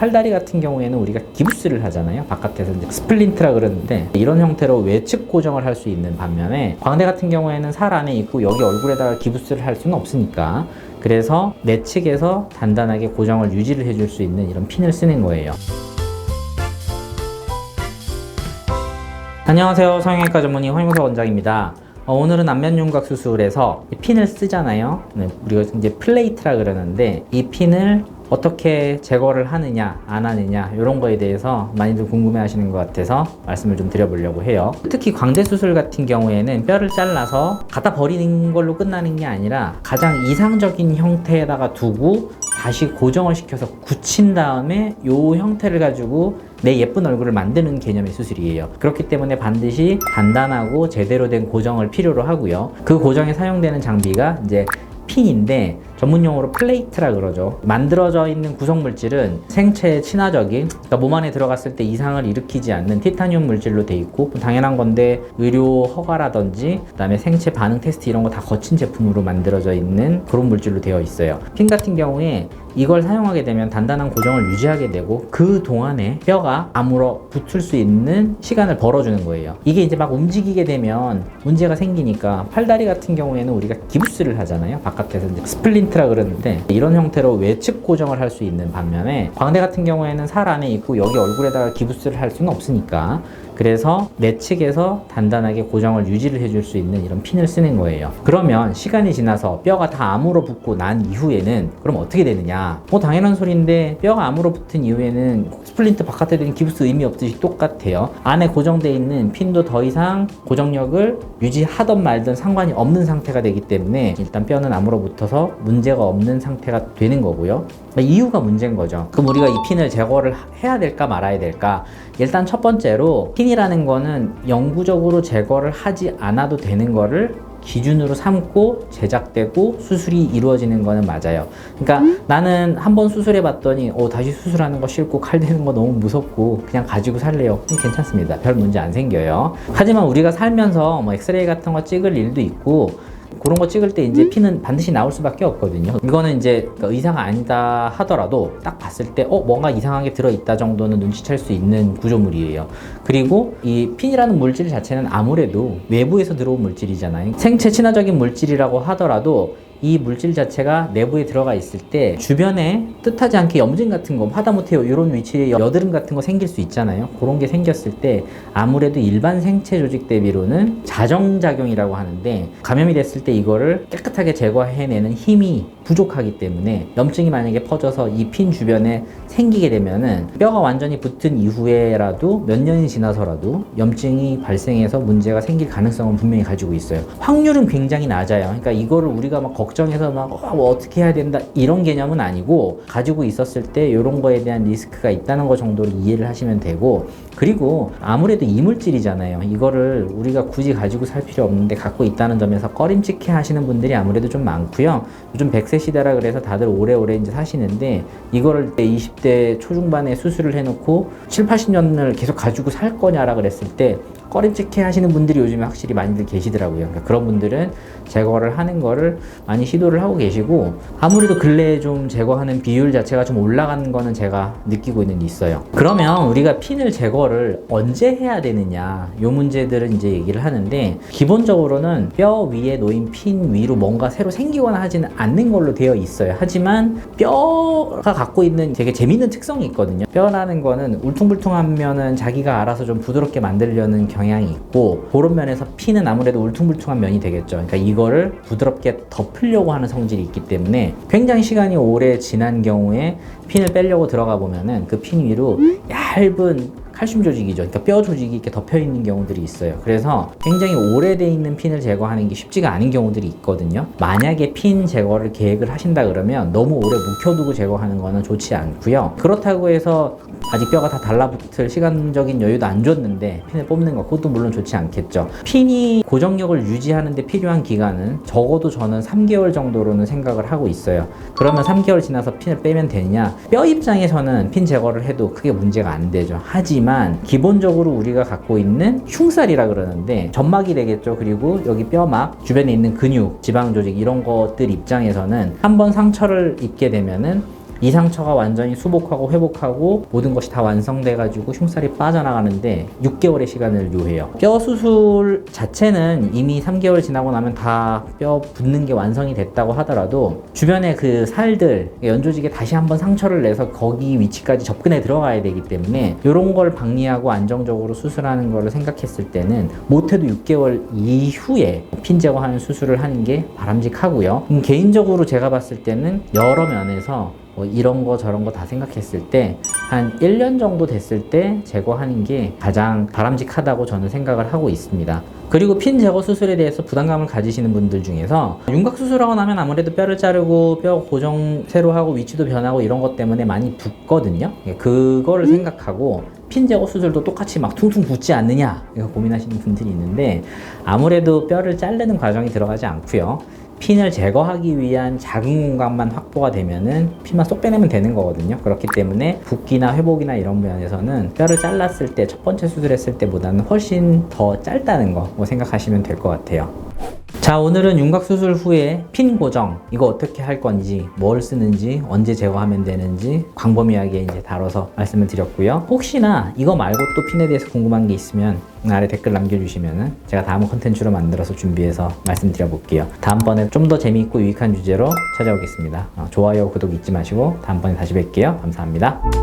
팔다리 같은 경우에는 우리가 기부스를 하잖아요. 바깥에서 이제 스플린트라 그러는데 이런 형태로 외측 고정을 할 수 있는 반면에 광대 같은 경우에는 살 안에 있고 여기 얼굴에다가 기부스를 할 수는 없으니까 그래서 내측에서 단단하게 고정을 유지를 해줄 수 있는 이런 핀을 쓰는 거예요. 안녕하세요. 성형외과 전문의 황용석 원장입니다. 오늘은 안면윤곽 수술에서 핀을 쓰잖아요. 우리가 이제 플레이트라 그러는데 이 핀을 어떻게 제거를 하느냐 안 하느냐 이런 거에 대해서 많이들 궁금해 하시는 것 같아서 말씀을 좀 드려보려고 해요. 특히 광대 수술 같은 경우에는 뼈를 잘라서 갖다 버리는 걸로 끝나는 게 아니라 가장 이상적인 형태에다가 두고 다시 고정을 시켜서 굳힌 다음에 이 형태를 가지고 내 예쁜 얼굴을 만드는 개념의 수술이에요. 그렇기 때문에 반드시 단단하고 제대로 된 고정을 필요로 하고요. 그 고정에 사용되는 장비가 이제 핀인데 전문용어로 플레이트라 그러죠. 만들어져 있는 구성 물질은 생체에 친화적인, 그러니까 몸 안에 들어갔을 때 이상을 일으키지 않는 티타늄 물질로 돼 있고 당연한 건데 의료 허가라든지 그다음에 생체 반응 테스트 이런 거 다 거친 제품으로 만들어져 있는 그런 물질로 되어 있어요. 핀 같은 경우에 이걸 사용하게 되면 단단한 고정을 유지하게 되고 그 동안에 뼈가 아물어 붙을 수 있는 시간을 벌어주는 거예요. 이게 이제 막 움직이게 되면 문제가 생기니까 팔다리 같은 경우에는 우리가 기부스를 하잖아요. 바깥에서 이제 스플린트라 그러는데 이런 형태로 외측 고정을 할 수 있는 반면에 광대 같은 경우에는 살 안에 있고 여기 얼굴에다가 기부스를 할 수는 없으니까 그래서 내측에서 단단하게 고정을 유지를 해줄 수 있는 이런 핀을 쓰는 거예요. 그러면 시간이 지나서 뼈가 다 아물어 붙고 난 이후에는 그럼 어떻게 되느냐? 당연한 소리인데 뼈가 아물어 붙은 이후에는 스플린트 바깥에 있는 기부스 의미 없듯이 똑같아요. 안에 고정되어 있는 핀도 더 이상 고정력을 유지하던 말든 상관이 없는 상태가 되기 때문에 일단 뼈는 아물어 붙어서 문제가 없는 상태가 되는 거고요. 이유가 문제인 거죠. 그럼 우리가 이 핀을 제거를 해야 될까 말아야 될까? 일단 첫 번째로 핀이라는 거는 영구적으로 제거를 하지 않아도 되는 거를 기준으로 삼고 제작되고 수술이 이루어지는 거는 맞아요. 그러니까 나는 한번 수술해 봤더니 다시 수술하는 거 싫고 칼 대는 거 너무 무섭고 그냥 가지고 살래요. 괜찮습니다. 별 문제 안 생겨요. 하지만 우리가 살면서 엑스레이 같은 거 찍을 일도 있고 그런 거 찍을 때 이제 핀은 반드시 나올 수밖에 없거든요. 이거는 이제 의사가 아니다 하더라도 딱 봤을 때 뭔가 이상하게 들어있다 정도는 눈치챌 수 있는 구조물이에요. 그리고 이 핀이라는 물질 자체는 아무래도 외부에서 들어온 물질이잖아요. 생체 친화적인 물질이라고 하더라도 이 물질 자체가 내부에 들어가 있을 때 주변에 뜻하지 않게 염증 같은 거, 하다못해 이런 위치에 여드름 같은 거 생길 수 있잖아요. 그런 게 생겼을 때 아무래도 일반 생체 조직 대비로는 자정작용이라고 하는데 감염이 됐을 때 이거를 깨끗하게 제거해내는 힘이 부족하기 때문에 염증이 만약에 퍼져서 이 핀 주변에 생기게 되면은 뼈가 완전히 붙은 이후에라도 몇 년이 지나서라도 염증이 발생해서 문제가 생길 가능성은 분명히 가지고 있어요. 확률은 굉장히 낮아요. 그러니까 이거를 우리가 막 걱정해서 뭐 어떻게 해야 된다 이런 개념은 아니고 가지고 있었을 때 이런 거에 대한 리스크가 있다는 거 정도로 이해를 하시면 되고 그리고 아무래도 이물질이잖아요. 이거를 우리가 굳이 가지고 살 필요 없는데 갖고 있다는 점에서 꺼림칙해 하시는 분들이 아무래도 좀 많고요. 요즘 100세 시대라 그래서 다들 오래오래 이제 사시는데 이거를 20대 초중반에 수술을 해놓고 7, 80년을 계속 가지고 살 거냐라 그랬을 때 꺼림칙해 하시는 분들이 요즘에 확실히 많이들 계시더라고요. 그러니까 그런 분들은 제거를 하는 거를 많이 시도를 하고 계시고 아무래도 근래에 좀 제거하는 비율 자체가 좀 올라가는 거는 제가 느끼고 있는 게 있어요. 그러면 우리가 핀을 제거를 언제 해야 되느냐 이 문제들은 이제 얘기를 하는데 기본적으로는 뼈 위에 놓인 핀 위로 뭔가 새로 생기거나 하지는 않는 걸로 되어 있어요. 하지만 뼈가 갖고 있는 되게 재밌는 특성이 있거든요. 뼈라는 거는 울퉁불퉁하면은 자기가 알아서 좀 부드럽게 만들려는 경향이 있고 그런 면에서 핀은 아무래도 울퉁불퉁한 면이 되겠죠. 그러니까 이거를 부드럽게 덮으려고 하는 성질이 있기 때문에 굉장히 시간이 오래 지난 경우에 핀을 빼려고 들어가 보면은 그 핀 위로 얇은 칼슘 조직이죠. 그러니까 뼈 조직이 이렇게 덮여 있는 경우들이 있어요. 그래서 굉장히 오래돼 있는 핀을 제거하는 게 쉽지가 않은 경우들이 있거든요. 만약에 핀 제거를 계획을 하신다 그러면 너무 오래 묵혀두고 제거하는 거는 좋지 않고요. 그렇다고 해서 아직 뼈가 다 달라붙을 시간적인 여유도 안 줬는데 핀을 뽑는 거 그것도 물론 좋지 않겠죠. 핀이 고정력을 유지하는 데 필요한 기간은 적어도 저는 3개월 정도로는 생각을 하고 있어요. 그러면 3개월 지나서 핀을 빼면 되느냐? 뼈 입장에서는 핀 제거를 해도 크게 문제가 안 되죠. 하지만 기본적으로 우리가 갖고 있는 흉살이라 그러는데 점막이 되겠죠. 그리고 여기 뼈막 주변에 있는 근육, 지방 조직 이런 것들 입장에서는 한번 상처를 입게 되면은 이 상처가 완전히 수복하고 회복하고 모든 것이 다 완성돼가지고 흉살이 빠져나가는데 6개월의 시간을 요해요. 뼈 수술 자체는 이미 3개월 지나고 나면 다 뼈 붙는 게 완성이 됐다고 하더라도 주변에 그 살들, 연조직에 다시 한번 상처를 내서 거기 위치까지 접근해 들어가야 되기 때문에 이런 걸 방리하고 안정적으로 수술하는 거를 생각했을 때는 못해도 6개월 이후에 핀 제거하는 수술을 하는 게 바람직하고요. 개인적으로 제가 봤을 때는 여러 면에서 이런 거 저런 거 다 생각했을 때 한 1년 정도 됐을 때 제거하는 게 가장 바람직하다고 저는 생각을 하고 있습니다. 그리고 핀 제거 수술에 대해서 부담감을 가지시는 분들 중에서 윤곽 수술하고 나면 아무래도 뼈를 자르고 뼈 고정 새로 하고 위치도 변하고 이런 것 때문에 많이 붓거든요. 그거를 생각하고 핀 제거 수술도 똑같이 막 퉁퉁 붓지 않느냐 이거 고민하시는 분들이 있는데 아무래도 뼈를 자르는 과정이 들어가지 않고요. 핀을 제거하기 위한 작은 공간만 확보가 되면은 핀만 쏙 빼내면 되는 거거든요. 그렇기 때문에 붓기나 회복이나 이런 면에서는 뼈를 잘랐을 때 첫 번째 수술했을 때보다는 훨씬 더 짧다는 거 생각하시면 될 것 같아요. 자, 오늘은 윤곽 수술 후에 핀 고정 이거 어떻게 할 건지, 뭘 쓰는지, 언제 제거하면 되는지 광범위하게 이제 다뤄서 말씀을 드렸고요. 혹시나 이거 말고 또 핀에 대해서 궁금한 게 있으면 아래 댓글 남겨주시면은 제가 다음 컨텐츠로 만들어서 준비해서 말씀드려볼게요. 다음번에 좀 더 재미있고 유익한 주제로 찾아오겠습니다. 좋아요, 구독 잊지 마시고 다음번에 다시 뵐게요. 감사합니다.